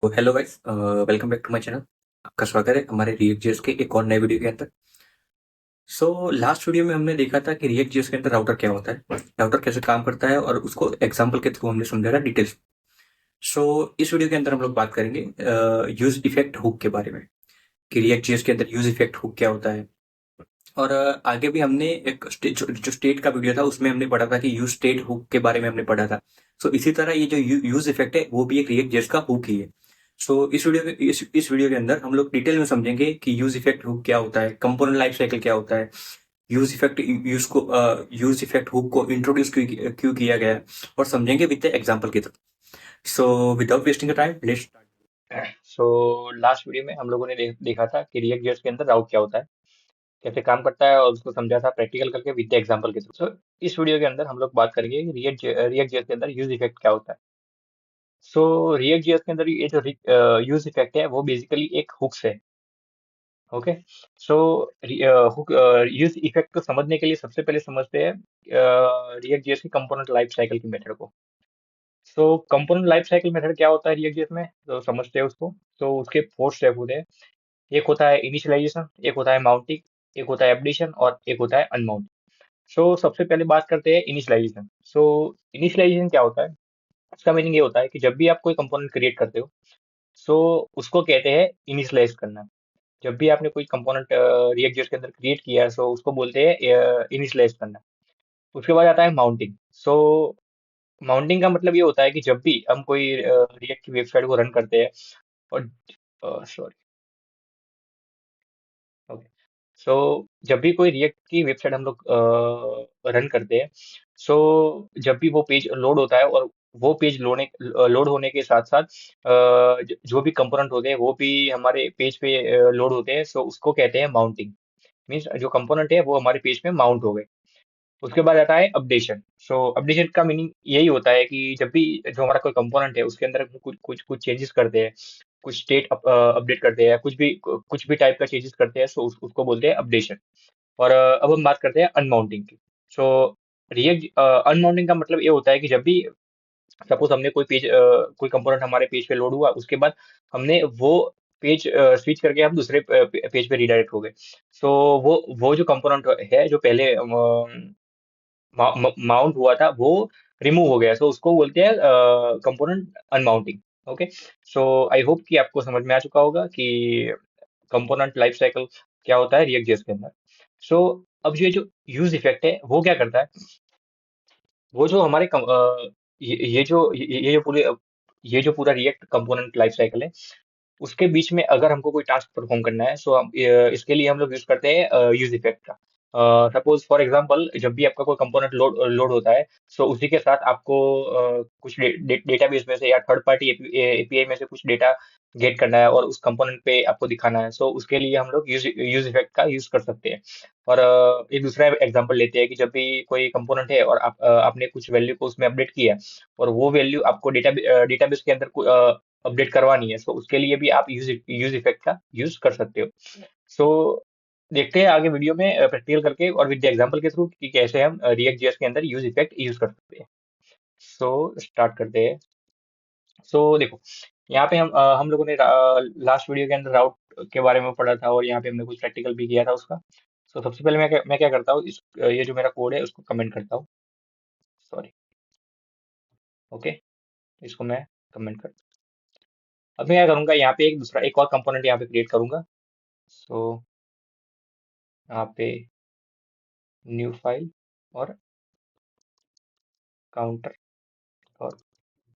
तो hello guys, welcome back to my channel. आपका स्वागत है हमारे रिएक्ट जेएस के एक और नए वीडियो के अंदर। लास्ट वीडियो में हमने देखा था कि रिएक्ट जेएस के अंदर राउटर क्या होता है, राउटर कैसे काम करता है, और उसको एग्जांपल के थ्रू हमने समझा था डिटेल्स। इस वीडियो के अंदर हम लोग बात करेंगे यूज इफेक्ट हुक के बारे में, कि रिएक्ट जेएस के अंदर यूज इफेक्ट हुक क्या होता है। और आगे भी हमने जो स्टेट का वीडियो था उसमें हमने पढ़ा था कि यूज स्टेट हुक के बारे में हमने पढ़ा था। इसी तरह ये जो यूज इफेक्ट है वो भी एक रिएक्ट जेएस का हुक ही है। इस वीडियो के अंदर हम लोग डिटेल में समझेंगे कि यूज इफेक्ट हुक क्या होता है, कंपोनेंट लाइफ साइकिल क्या होता है, यूज इफेक्ट हुक को इंट्रोड्यूस क्यों किया गया है, और समझेंगे विद एग्जाम्पल की तरफ। Without wasting time let's start. So last video में हम लोगों ने देखा था कि रिएक्ट जेएस के अंदर राउट क्या होता है, कैसे काम करता है, और उसको समझा था प्रैक्टिकल करके विद एग्जांपल के थ्रू। इस वीडियो के अंदर हम लोग बात करेंगे रिएक्ट जेएस के अंदर यूज इफेक्ट क्या होता है। रिएक्ट जेएस के अंदर ये जो यूज इफेक्ट है वो बेसिकली एक हुक्स है। ओके। सो हुक यूज इफेक्ट को समझने के लिए सबसे पहले समझते हैं रिएक्ट जेएस की कंपोनेंट लाइफ साइकिल की मेथड को। कंपोनेंट लाइफ साइकिल मेथड क्या होता है रिएक्ट जेएस में, तो समझते हैं उसको। उसके 4 स्टेप होते हैं। एक होता है इनिशियलाइजेशन, एक होता है माउंटिंग, एक होता है एप्लिकेशन और एक होता है अनमाउंट। सबसे पहले बात करते हैं इनिशियलाइजेशन। इनिशियलाइजेशन क्या होता है? इसका मीनिंग ये होता है कि जब भी आप कोई कंपोनेंट क्रिएट करते हो, सो उसको कहते हैं इनिशियलाइज करना। जब भी आपने कोई कंपोनेंट रिएक्ट जेएस के अंदर क्रिएट किया है, सो उसको बोलते हैं इनिशियलाइज करना। उसके बाद आता है माउंटिंग। माउंटिंग का मतलब ये होता है कि जब भी हम कोई रिएक्ट की वेबसाइट को रन करते हैं, और सॉरी, ओके। जब भी कोई रिएक्ट की वेबसाइट हम लोग रन करते हैं, सो जब भी वो पेज लोड होता है, और वो पेज लोड होने के साथ साथ जो भी कंपोनेंट होते हैं वो भी हमारे पेज पे लोड होते हैं, सो उसको कहते हैं माउंटिंग। मीन्स जो कंपोनेंट है वो हमारे पेज पे माउंट हो गए। उसके बाद आता है अपडेशन। अपडेशन का मीनिंग यही होता है कि जब भी जो हमारा कोई कंपोनेंट है उसके अंदर हम कुछ कुछ कुछ चेंजेस करते हैं, कुछ स्टेट अपडेट करते हैं, कुछ भी टाइप का चेंजेस करते हैं, उसको बोलते हैं अपडेशन। और अब हम बात करते हैं अनमाउंटिंग की। सो रिएक्ट अनमाउंटिंग का मतलब ये होता है कि जब भी सपोज हमने कोई कंपोनेंट हमारे पेज पे लोड हुआ, उसके बाद हमने वो पेज स्विच करके हम दूसरे पेज पे रीडायरेक्ट हो गए। सो वो जो कंपोनेंट है जो पहले माउंट हुआ था वो रिमूव हो गया, उसको बोलते हैं कंपोनेंट अनमाउंटिंग। ओके। आई होप कि आपको समझ में आ चुका होगा कि कंपोनेंट लाइफ साइकिल क्या होता है रिएक्ट जेएस के अंदर। अब ये जो यूज इफेक्ट है वो क्या करता है, वो जो हमारे ये जो पूरा रिएक्ट कंपोनेंट लाइफ साइकिल है, उसके बीच में अगर हमको कोई टास्क परफॉर्म करना है, इसके लिए हम लोग यूज करते हैं यूज इफेक्ट का। सपोज फॉर एग्जांपल, जब भी आपका कोई कंपोनेंट लोड होता है, उसी के साथ आपको कुछ डेटाबेस में से या थर्ड पार्टी एपीआई में से कुछ डेटा गेट करना है और उस कंपोनेंट पे आपको दिखाना है, उसके लिए हम लोग यूज इफेक्ट का यूज कर सकते हैं। और एक दूसरा एग्जांपल लेते हैं कि जब भी कोई कंपोनेंट है और आपने कुछ वैल्यू को उसमें अपडेट किया, और वो वैल्यू आपको डेटाबेस के अंदर अपडेट करवानी है, उसके लिए भी आप यूज इफेक्ट का यूज कर सकते हो। सो देखते हैं आगे वीडियो में प्रैक्टिकल करके और विद एग्जांपल के थ्रू कि कैसे हम रिएक्ट जेएस के अंदर यूज इफेक्ट यूज कर सकते हैं। स्टार्ट करते हैं। देखो, यहाँ पे हम लोगों ने लास्ट वीडियो के अंदर राउट के बारे में पढ़ा था, और यहाँ पे हमने कुछ प्रैक्टिकल भी किया था उसका। सबसे पहले मैं क्या करता हूँ, ये जो मेरा कोड है उसको कमेंट करता हूँ। सॉरी। ओके। इसको मैं कमेंट कर, अब मैं क्या करूंगा, यहाँ पे एक और कंपोनेंट यहाँ पे क्रिएट करूंगा। सो यहाँ पे न्यू फाइल और काउंटर और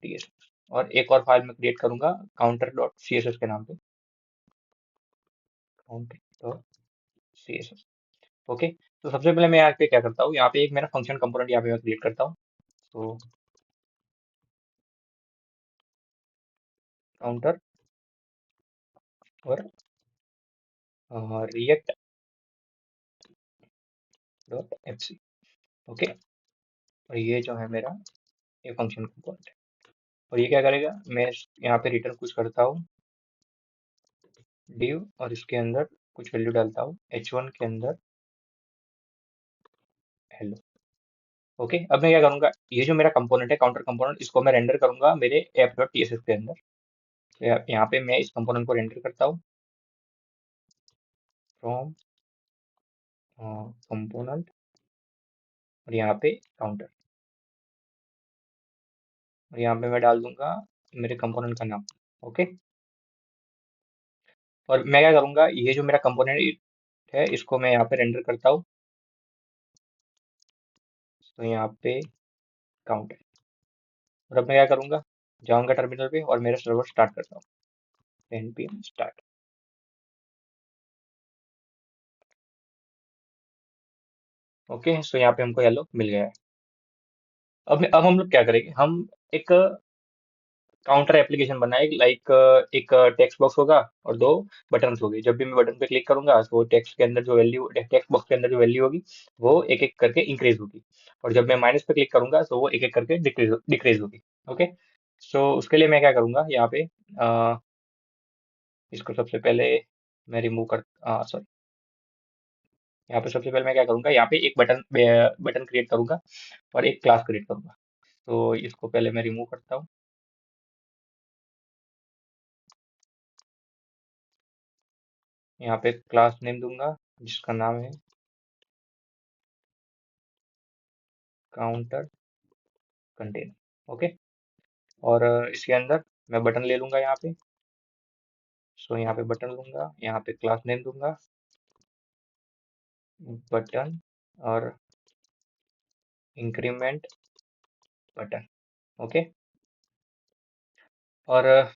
टीएसएस, और एक और फाइल मैं क्रिएट करूंगा काउंटर डॉट सीएसएस के नाम पे, काउंटर डॉट सीएसएस। ओके। सबसे पहले मैं यहाँ पे क्या करता हूँ, यहाँ पे एक मेरा फंक्शन कंपोनेंट यहाँ पे मैं क्रिएट करता हूँ। तो काउंटर और रिएक्ट डॉट एफसी। ओके। और ये जो है मेरा ये फंक्शन कंपोनेंट है, और ये क्या करेगा, मैं यहाँ पे रिटर्न कुछ करता हूँ डिव, और इसके अंदर कुछ वैल्यू डालता हूँ h1 के अंदर हेलो। ओके। अब मैं क्या करूंगा, ये जो मेरा कंपोनेंट है काउंटर कंपोनेंट, इसको मैं रेंडर करूंगा मेरे ऐप डॉट टीएसएस के अंदर। तो यहाँ पे मैं इस कंपोनेंट को रेंडर करता हूँ फ्रॉम कंपोनेंट, और यहाँ पे काउंटर, और यहाँ पे मैं डाल दूंगा मेरे कंपोनेंट का नाम। ओके, और मैं क्या करूंगा, ये जो मेरा कंपोनेंट है इसको मैं यहाँ पे रेंडर करता हूँ, तो यहाँ पे काउंटर, और अब मैं क्या करूंगा, जाऊंगा टर्मिनल पे और मेरा सर्वर स्टार्ट करता हूँ। 10 PM स्टार्ट। ओके, सो यहाँ पे हमको येलो मिल गया है। अब हम लोग क्या करेंगे, हम एक काउंटर एप्लीकेशन बनाए, लाइक एक टेक्स्ट बॉक्स होगा और दो बटन्स होंगे। जब भी मैं बटन पे क्लिक करूंगा तो टेक्स्ट के अंदर जो वैल्यू, टेक्स्ट बॉक्स के अंदर जो वैल्यू होगी वो एक एक करके इंक्रीज होगी, और जब मैं माइनस पे क्लिक करूंगा तो वो एक एक करके डिक्रीज होगी। ओके, सो उसके लिए मैं क्या करूंगा, यहाँ पे इसको सबसे पहले मैं रिमूव कर, सॉरी, यहाँ पे सबसे पहले मैं क्या करूंगा, यहाँ पे एक बटन बटन क्रिएट करूंगा और एक क्लास क्रिएट करूंगा। तो इसको पहले मैं रिमूव करता हूँ। यहाँ पे क्लास नेम दूंगा जिसका नाम है काउंटर कंटेनर। ओके, और इसके अंदर मैं बटन ले लूंगा यहाँ पे। सो यहाँ पे बटन लूंगा, यहाँ पे क्लास नेम दूंगा बटन, और इंक्रीमेंट बटन। ओके, और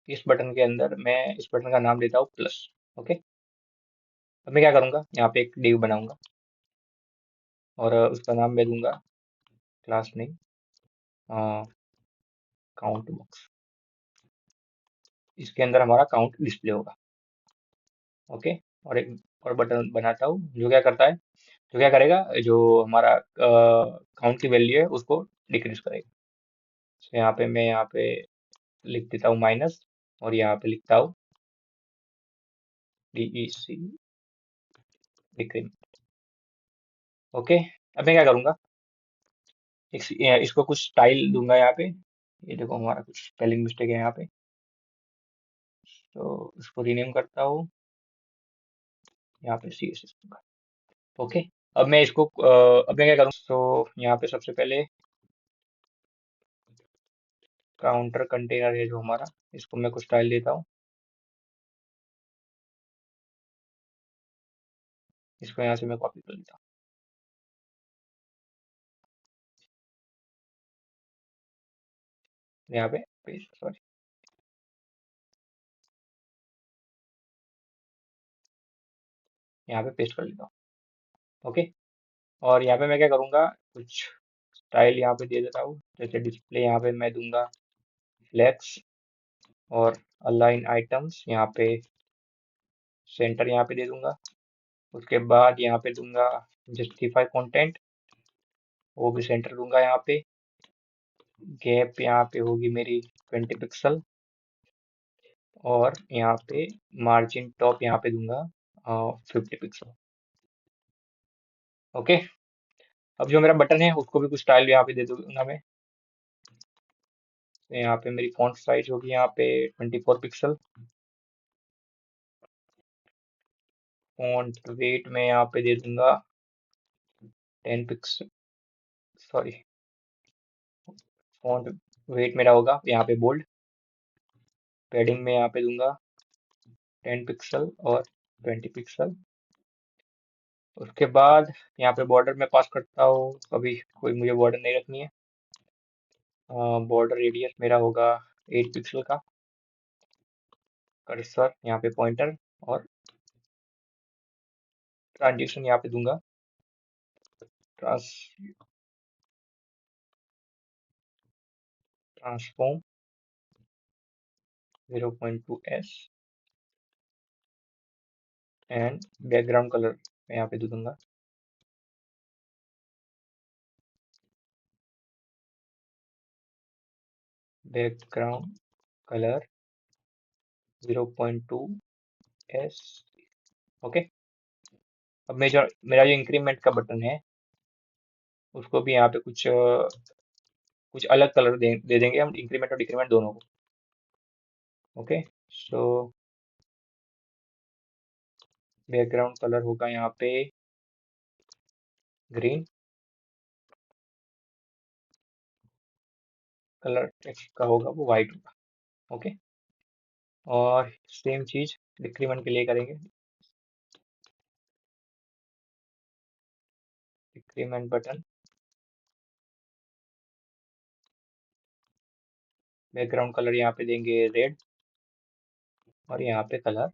इस बटन के अंदर मैं इस बटन का नाम देता हूँ प्लस। ओके, अब मैं क्या करूंगा, यहाँ पे एक डिव बनाऊंगा और उसका नाम मैं दूंगा क्लास नेम काउंट बॉक्स। इसके अंदर हमारा काउंट डिस्प्ले होगा। ओके, और एक और बटन बनाता हूँ जो क्या करता है, जो क्या करेगा, जो हमारा काउंट की वैल्यू है उसको डिक्रीज करेगा। तो यहाँ पे मैं यहाँ पे लिख देता हूँ माइनस, और यहाँ पे लिखता हूँ DEC डिक्रीमेंट। ओके, अब मैं क्या करूँगा, इसको कुछ स्टाइल दूंगा यहाँ पे। ये देखो हमारा कुछ स्पेलिंग मिस्टेक है यहाँ पे, तो इसको रीनेम करता हूँ, यहाँ पे CSS दूंगा। ओके, अब मैं इसको अब मैं क्या करूँ, तो यहाँ पे सबसे पहले काउंटर कंटेनर है जो हमारा, इसको मैं कुछ स्टाइल देता हूँ। इसको यहाँ से मैं कॉपी कर लेता हूँ, यहाँ पे पेस्ट, सॉरी, यहाँ पे पेस्ट कर लेता हूँ। ओके, और यहाँ पे मैं क्या करूँगा, कुछ स्टाइल यहाँ पे दे देता हूँ, जैसे डिस्प्ले यहाँ पे मैं दूंगा फ्लेक्स, और अलाइन आइटम्स यहाँ पे सेंटर यहाँ पे दे दूंगा। उसके बाद यहाँ पे दूंगा जस्टिफाई कंटेंट, वो भी सेंटर दूंगा यहाँ पे। गैप यहाँ पे होगी मेरी 20 पिक्सल, और यहाँ पे मार्जिन टॉप यहाँ पे दूंगा 50 पिक्सल। ओके, अब जो मेरा बटन है उसको भी कुछ स्टाइल यहाँ पे दे दूंगा मैं। तो यहाँ पे मेरी फॉन्ट साइज होगी यहाँ पे 24 पिक्सल। फॉन्ट वेट में यहाँ पे दे दूंगा 10 पिक्सल, सॉरी, फॉन्ट वेट मेरा होगा यहाँ पे बोल्ड। पैडिंग में यहाँ पे दूंगा 10 पिक्सल और 20 पिक्सल। उसके बाद यहाँ पे बॉर्डर में पास करता हूँ, अभी कोई मुझे बॉर्डर नहीं रखनी है। बॉर्डर रेडियस मेरा होगा 8 पिक्सल का। कर्सर यहाँ पे पॉइंटर, और ट्रांजिशन यहाँ पे दूंगा trans transform 0.2s, and background colour मैं यहाँ पे दे दूंगा बैकग्राउंड कलर 0.2s। ओके, अब मेरा जो इंक्रीमेंट का बटन है उसको भी यहाँ पे कुछ अलग कलर दे देंगे हम, इंक्रीमेंट और डिक्रीमेंट दोनों को। ओके। सो बैकग्राउंड कलर होगा यहाँ पे ग्रीन, कलर टेक्स्ट का होगा वो वाइट होगा। ओके। और सेम चीज डिक्रीमेंट के लिए करेंगे। डिक्रीमेंट बटन, बैकग्राउंड कलर यहाँ पे देंगे रेड, और यहाँ पे कलर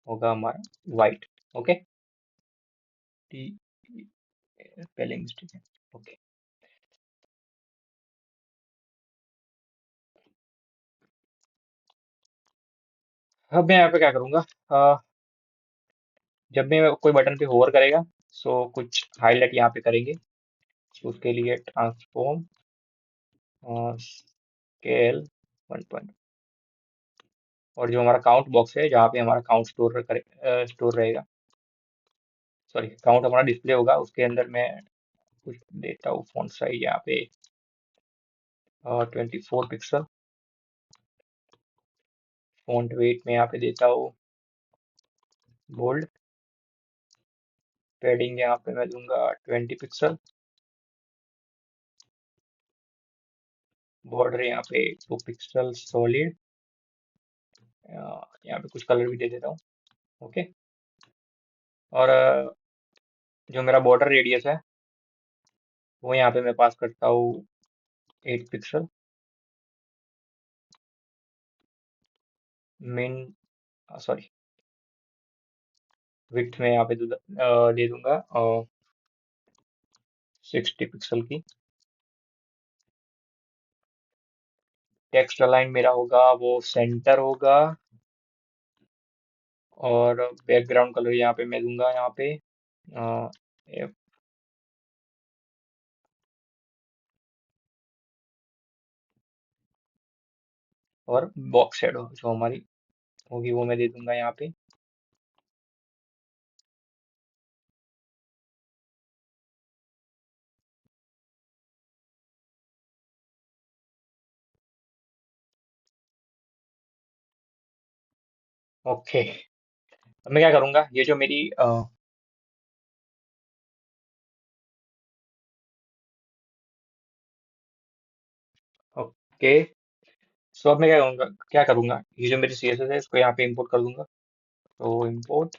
होगा हमारा white. Okay. T spelling mistake है। ओके। अब मैं यहाँ पे क्या करूँगा, जब भी मैं कोई बटन पे होवर करेगा, सो कुछ हाईलाइट यहाँ पे करेंगे। तो उसके लिए ट्रांसफॉर्म स्केल 1 और जो हमारा काउंट बॉक्स है जहाँ पे हमारा काउंट स्टोर रहेगा, सॉरी काउंट हमारा डिस्प्ले होगा, उसके अंदर मैं कुछ देता हूँ फॉन्ट साइज यहाँ पे 24 पिक्सल। फॉन्ट वेट में यहाँ पे देता हूँ बोल्ड। पैडिंग यहाँ पे मैं दूंगा 20 पिक्सल। बॉर्डर यहाँ पे 2 पिक्सल सॉलिड। यहाँ पे कुछ कलर भी दे देता हूँ। ओके। और जो मेरा बॉर्डर रेडियस है वो यहाँ पे मैं पास करता हूँ 8 पिक्सल। मिन सॉरी विड्थ में यहाँ पे दे दूंगा 60 पिक्सल की। टेक्स्ट अलाइन मेरा होगा वो सेंटर होगा। और बैकग्राउंड कलर यहाँ पे मैं दूंगा यहाँ पे अ, F, और बॉक्स शेडो जो हमारी होगी वो मैं दे दूंगा यहाँ पे। ओके। अब मैं क्या करूंगा, ये जो मेरी ओके। सो अब मैं क्या करूंगा, ये जो मेरी CSS है इसको यहाँ पे इंपोर्ट कर दूंगा। तो import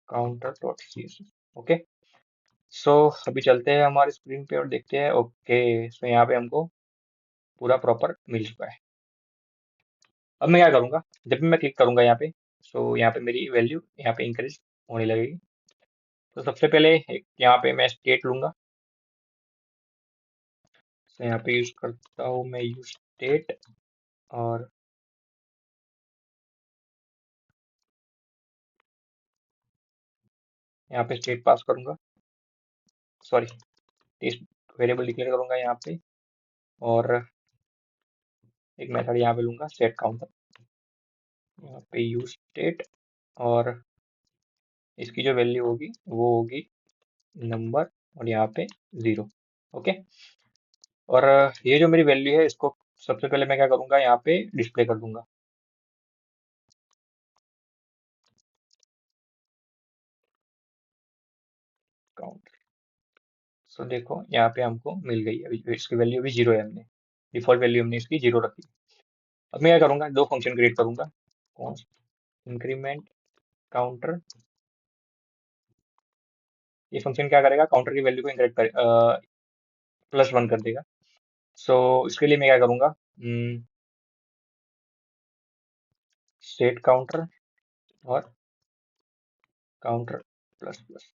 counter dot CSS। Okay. So अभी चलते हैं हमारे स्क्रीन पे और देखते हैं। ओके। सो यहाँ पे हमको पूरा प्रॉपर मिल चुका है। अब मैं क्या करूंगा, जब भी मैं क्लिक करूंगा यहाँ पे, सो यहाँ पे मेरी वैल्यू यहाँ पे इंक्रीज होने लगेगी। तो सबसे पहले यहाँ पे मैं स्टेट लूंगा। तो यहाँ पे यूज करता हूँ मैं यूज स्टेट, और यहाँ पे स्टेट पास करूंगा, सॉरी टेस्ट वेरिएबल डिक्लेयर करूंगा यहाँ पे। और एक मेथड यहाँ पे लूंगा सेट काउंटर, यहाँ पे यूज स्टेट, और इसकी जो वैल्यू होगी वो होगी नंबर, और यहाँ पे 0। ओके। और ये जो मेरी वैल्यू है इसको सबसे पहले मैं क्या करूंगा, यहाँ पे डिस्प्ले कर दूंगा काउंट। सो देखो यहाँ पे हमको मिल गई, अभी इसकी वैल्यू अभी 0 है, हमने डिफॉल्ट वैल्यू हमने इसकी 0 रखी। अब मैं क्या करूंगा, दो फंक्शन क्रिएट करूंगा। कॉन्स्ट इंक्रीमेंट काउंटर, ये फंक्शन क्या करेगा, काउंटर की वैल्यू को इंक्रीमेंट कर +1 कर देगा। सो इसके लिए मैं क्या करूंगा, सेट काउंटर और counter plus plus,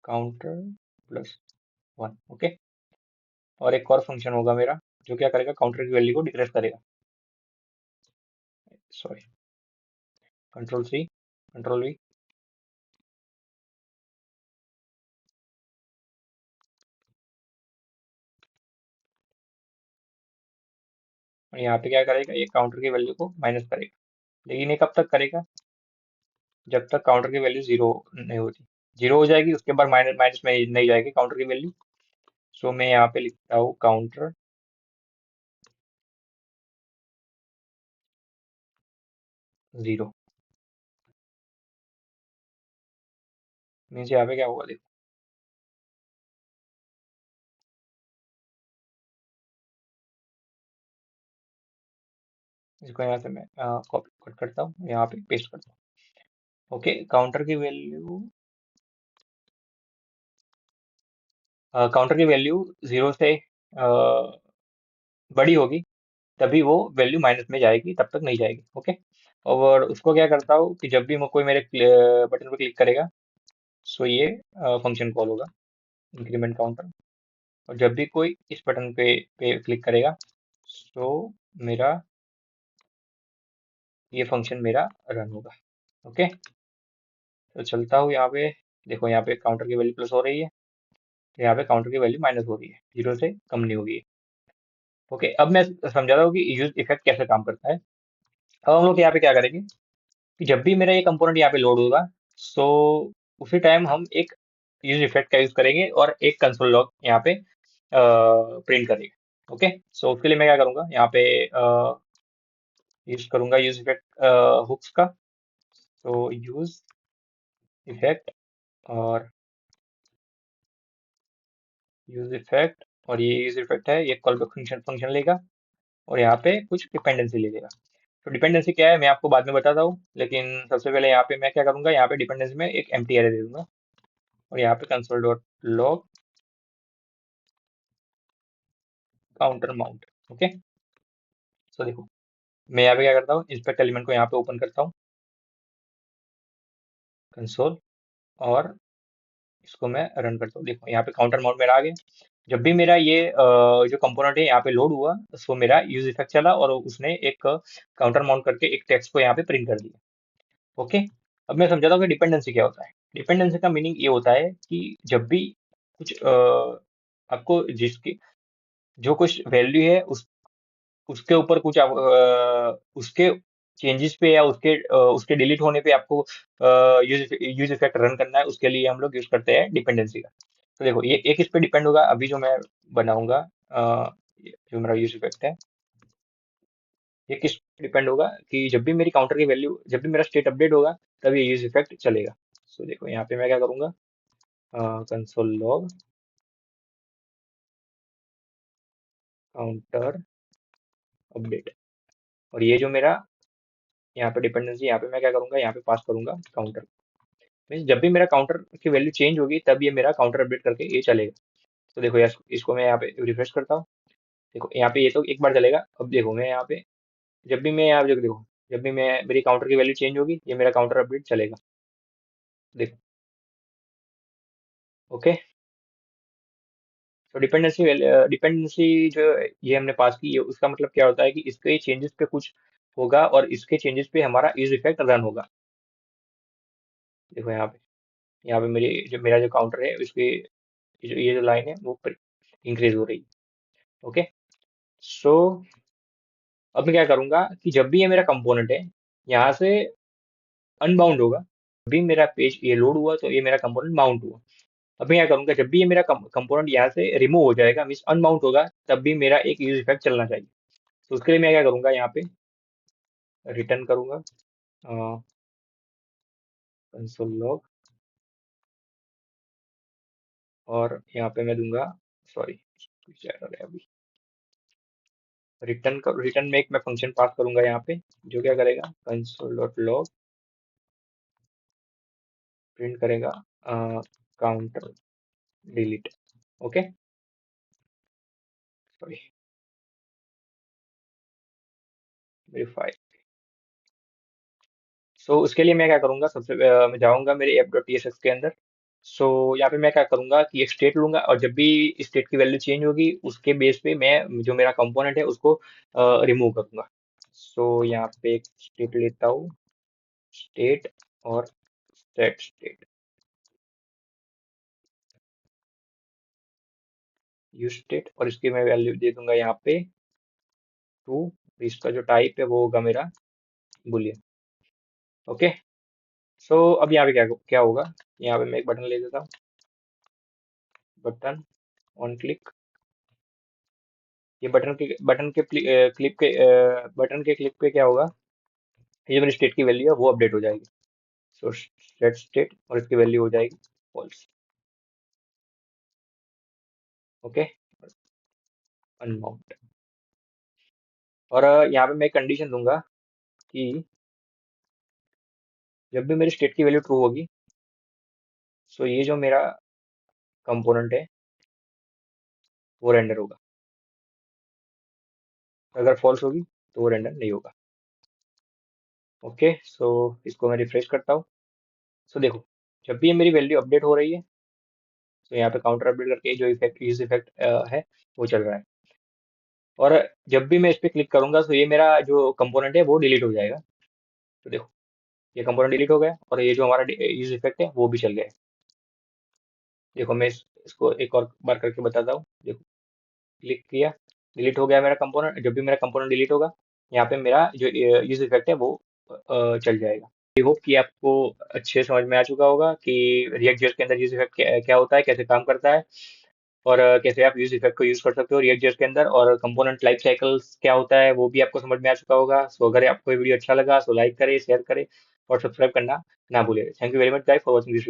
counter +1। Okay. और एक और फंक्शन होगा मेरा जो क्या करेगा, काउंटर की वैल्यू को डिक्रीज करेगा। Sorry, control C, control V। और यहाँ पे क्या करेगा, ये काउंटर की वैल्यू को माइनस करेगा। लेकिन ये कब तक करेगा, जब तक काउंटर की वैल्यू जीरो नहीं होती। जीरो हो जाएगी उसके बाद माइनस माइनस में नहीं जाएगी काउंटर की वैल्यू। सो मैं यहाँ पे लिखता हूँ काउंटर जीरो। मीन्स यहाँ पे क्या होगा देखो, इसको यहाँ से मैं कॉपी कट करता हूँ, यहाँ पे पेस्ट करता हूँ। ओके, काउंटर की वैल्यू जीरो से बड़ी होगी तभी वो वैल्यू माइनस में जाएगी, तब तक नहीं जाएगी। ओके, और उसको क्या करता हूँ कि जब भी मैं कोई मेरे बटन पर क्लिक करेगा, सो ये फंक्शन कॉल होगा इंक्रीमेंट काउंटर। और जब भी कोई इस बटन पे क्लिक करेगा, सो मेरा ये फंक्शन मेरा रन होगा। ओके, तो चलता हूँ यहाँ पे। देखो यहाँ पे काउंटर की वैल्यू प्लस हो रही है, तो यहाँ पे काउंटर की वैल्यू माइनस हो रही है, जीरो से कम नहीं होगी। ओके, अब मैं समझाता हूँ कि यूज इफेक्ट कैसे काम करता है। अब हम लोग यहाँ पे क्या करेंगे कि जब भी मेरा ये कंपोनेंट यहाँ पे लोड होगा, सो उसी टाइम हम एक यूज इफेक्ट का यूज करेंगे और एक कंसोल लॉग यहाँ पे प्रिंट करेंगे। ओके, सो उसके लिए मैं क्या करूंगा, यहाँ पे यूज करूंगा यूज इफेक्ट हुक्स का। तो यूज इफेक्ट और यूज इफेक्ट, और ये यूज इफेक्ट है, ये कॉल बैक फंक्शन फंक्शन लेगा और यहाँ पे कुछ डिपेंडेंसी ले लेगा। तो डिपेंडेंसी क्या है मैं आपको बाद में बताता हूँ, लेकिन सबसे पहले यहाँ पे मैं क्या करूंगा, यहाँ पे डिपेंडेंसी में एक एम्प्टी एरे दे दूंगा और यहाँ पे console dot log counter mount. Okay, so देखो मैं यहाँ पे क्या करता हूँ, इंस्पेक्ट एलिमेंट को यहाँ पे ओपन करता हूँ कंसोल, और इसको मैं रन करता हूँ। देखो यहाँ पे काउंटर माउंट मेरा आ गया। जब भी मेरा ये जो कंपोनेंट है यहाँ पे लोड हुआ, सो मेरा यूज इफेक्ट चला और उसने एक काउंटर माउंट करके एक टेक्स्ट को यहाँ पे प्रिंट कर दिया। ओके, अब मैं समझाता हूँ कि डिपेंडेंसी क्या होता है। डिपेंडेंसी का मीनिंग ये होता है कि जब भी कुछ आपको जिसकी जो कुछ वैल्यू है उसके ऊपर कुछ उसके चेंजेस पे या उसके डिलीट होने पे आपको यूज इफेक्ट रन करना है, उसके लिए हम लोग यूज करते हैं डिपेंडेंसी का। तो देखो ये एक इस पे डिपेंड होगा, अभी जो मैं बनाऊंगा जो मेरा यूज इफेक्ट है, ये किस पे डिपेंड होगा कि जब भी मेरी काउंटर की वैल्यू, जब भी मेरा स्टेट अपडेट होगा तब ये यूज इफेक्ट चलेगा। सो देखो यहाँ पे मैं क्या करूंगा, कंसोल लॉग काउंटर अपडेट, और ये जो मेरा यहाँ पे डिपेंडेंसी, यहाँ पे मैं क्या करूंगा, यहाँ पे पास करूंगा काउंटर। मीन्स जब भी मेरा काउंटर की वैल्यू चेंज होगी तब ये मेरा काउंटर अपडेट करके ये चलेगा। तो देखो यार इसको मैं यहाँ पे रिफ्रेश करता हूँ। देखो यहाँ पे ये तो एक बार चलेगा। अब देखो मैं यहाँ पे जब भी मैं यहाँ पे देखो, जब भी मैं मेरी काउंटर की वैल्यू चेंज होगी ये मेरा काउंटर अपडेट चलेगा। देखो, ओके, तो डिपेंडेंसी जो ये हमने पास की, ये उसका मतलब क्या होता है कि इसके चेंजेस पे कुछ होगा और इसके चेंजेस पे हमारा यूज इफेक्ट रन होगा। देखो यहाँ पे मेरा जो काउंटर है उसके ये जो लाइन है वो इंक्रीज हो रही है। ओके, सो अब मैं क्या करूंगा कि जब भी ये मेरा कंपोनेंट है यहाँ से अनबाउंड होगा, भी मेरा पेज ये लोड हुआ तो ये मेरा कंपोनेंट माउंट हुआ। अब मैं क्या करूंगा, जब भी ये मेरा कंपोनेंट यहाँ से रिमूव हो जाएगा, मीन्स अनमाउंट होगा, तब भी मेरा एक यूज इफेक्ट चलना चाहिए। तो उसके लिए मैं क्या करूंगा, यहाँ पे रिटर्न करूंगा कंसोल लॉग, और यहाँ पे मैं दूंगा, सॉरी अभी रिटर्न में एक मैं फंक्शन पास करूंगा यहाँ पे, जो क्या करेगा कंसोल डॉट लॉग प्रिंट करेगा counter delete. Okay, sorry verify. So उसके लिए मैं क्या करूंगा, मैं जाऊंगा मेरे ऐप डॉट टीएसएक्स के अंदर। सो यहाँ पे मैं क्या करूंगा कि एक स्टेट लूंगा और जब भी स्टेट की वैल्यू चेंज होगी उसके बेस पे मैं जो मेरा कंपोनेंट है उसको रिमूव करूंगा। सो यहाँ पे एक स्टेट लेता हूँ, स्टेट और सेट स्टेट यूज स्टेट, और इसकी मैं वैल्यू दे दूंगा यहाँ पे टू। इसका जो टाइप है वो होगा मेरा बुलियन। ओके, सो अब यहाँ पे क्या क्या होगा, यहाँ पे मैं एक बटन ले लेता हूँ, बटन ऑन क्लिक। ये बटन के क्लिक पे क्या होगा, ये जो मेरी स्टेट की वैल्यू है वो अपडेट हो जाएगी। सो सेट स्टेट और इसकी वैल्यू हो जाएगी फॉल्स। Okay, unbound. और यहाँ पे मैं कंडीशन दूंगा कि जब भी मेरी स्टेट की वैल्यू ट्रू होगी, सो ये जो मेरा कंपोनेंट है वो रेंडर होगा। अगर फॉल्स होगी तो वो रेंडर नहीं होगा। ओके, सो इसको मैं रिफ्रेश करता हूँ। सो देखो, जब भी ये मेरी वैल्यू अपडेट हो रही है, तो यहाँ पे काउंटर अपडेट करके जो इफेक्ट इस इफेक्ट है वो चल रहा है। और जब भी मैं इस पे क्लिक करूंगा तो ये मेरा जो कंपोनेंट है वो डिलीट हो जाएगा। तो देखो, ये कंपोनेंट डिलीट हो गया और ये जो हमारा यूज इफेक्ट है वो भी चल गया है। देखो मैं इसको एक और बार करके बताता हूँ। देखो, क्लिक किया, डिलीट हो गया मेरा कंपोनेंट। जब भी मेरा कंपोनेंट डिलीट होगा, यहाँ पे मेरा जो यूज इफेक्ट है वो चल जाएगा। आई होप कि आपको अच्छे समझ में आ चुका होगा कि रिएक्ट जेएस के अंदर यूज इफेक्ट क्या क्या होता है, कैसे काम करता है, और कैसे आप यूज इफेक्ट को यूज कर सकते हो रिएक्ट जेएस के अंदर, और कंपोनेंट लाइफ साइकिल्स क्या होता है वो भी आपको समझ में आ चुका होगा। सो अगर आपको ये वीडियो अच्छा लगा तो लाइक करें, शेयर करें और सब्सक्राइब करना ना भूलें। Thank you very much guys for watching this.